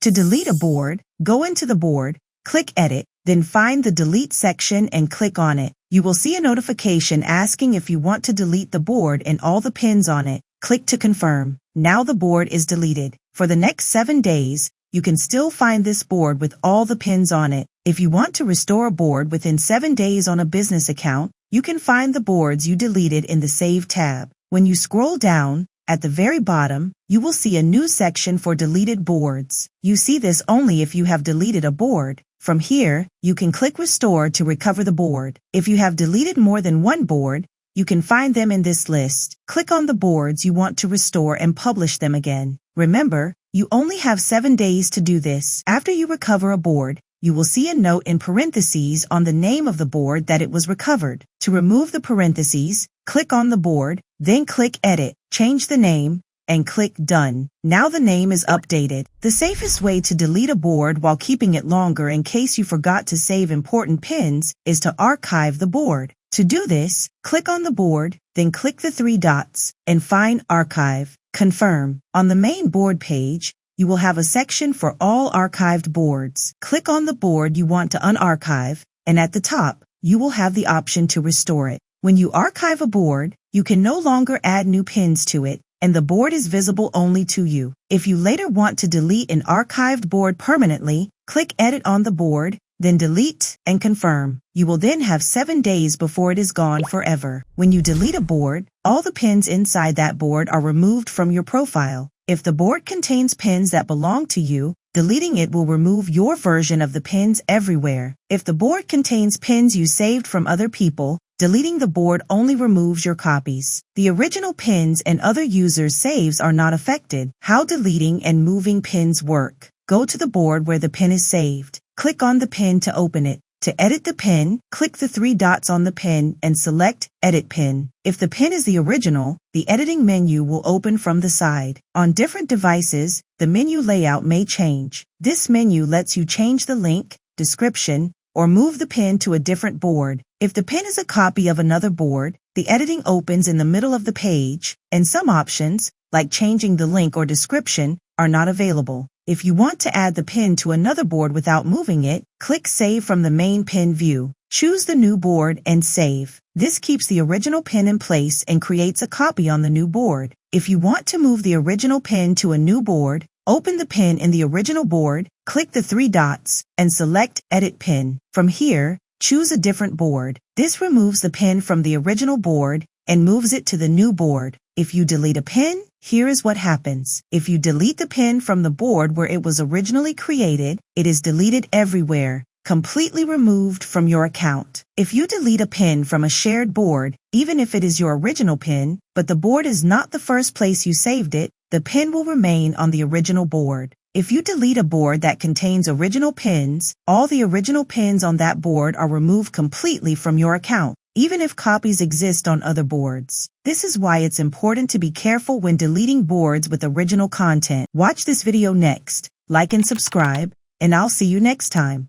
To delete a board, go into the board, click Edit, then find the Delete section and click on it. You will see a notification asking if you want to delete the board and all the pins on it. Click to confirm. Now the board is deleted. For the next 7 days, you can still find this board with all the pins on it. If you want to restore a board within 7 days on a business account, you can find the boards you deleted in the Save tab. When you scroll down, at the very bottom, you will see a new section for deleted boards. You see this only if you have deleted a board. From here, you can click Restore to recover the board. If you have deleted more than one board, you can find them in this list. Click on the boards you want to restore and publish them again. Remember, you only have 7 days to do this. After you recover a board, you will see a note in parentheses on the name of the board that it was recovered. To remove the parentheses, click on the board, then click Edit, change the name, and click Done. Now the name is updated. The safest way to delete a board while keeping it longer in case you forgot to save important pins is to archive the board. To do this, click on the board, then click the 3 dots, and find Archive. Confirm. On the main board page, you will have a section for all archived boards. Click on the board you want to unarchive, and at the top, you will have the option to restore it. When you archive a board, you can no longer add new pins to it, and the board is visible only to you. If you later want to delete an archived board permanently, click Edit on the board, then Delete and confirm. You will then have 7 days before it is gone forever. When you delete a board, all the pins inside that board are removed from your profile. If the board contains pins that belong to you, deleting it will remove your version of the pins everywhere. If the board contains pins you saved from other people, deleting the board only removes your copies. The original pins and other users' saves are not affected. How deleting and moving pins work. Go to the board where the pin is saved. Click on the pin to open it. To edit the pin, click the 3 dots on the pin and select Edit Pin. If the pin is the original, the editing menu will open from the side. On different devices, the menu layout may change. This menu lets you change the link, description, or move the pin to a different board. If the pin is a copy of another board, the editing opens in the middle of the page, and some options, like changing the link or description, are not available. If you want to add the pin to another board without moving it, click Save from the main pin view. Choose the new board and save. This keeps the original pin in place and creates a copy on the new board. If you want to move the original pin to a new board, open the pin in the original board, click the 3 dots, and select Edit Pin. From here, choose a different board. This removes the pin from the original board and moves it to the new board. If you delete a pin, here is what happens. If you delete the pin from the board where it was originally created, it is deleted everywhere, completely removed from your account. If you delete a pin from a shared board, even if it is your original pin, but the board is not the first place you saved it, the pin will remain on the original board. If you delete a board that contains original pins, all the original pins on that board are removed completely from your account, even if copies exist on other boards. This is why it's important to be careful when deleting boards with original content. Watch this video next, like and subscribe, and I'll see you next time.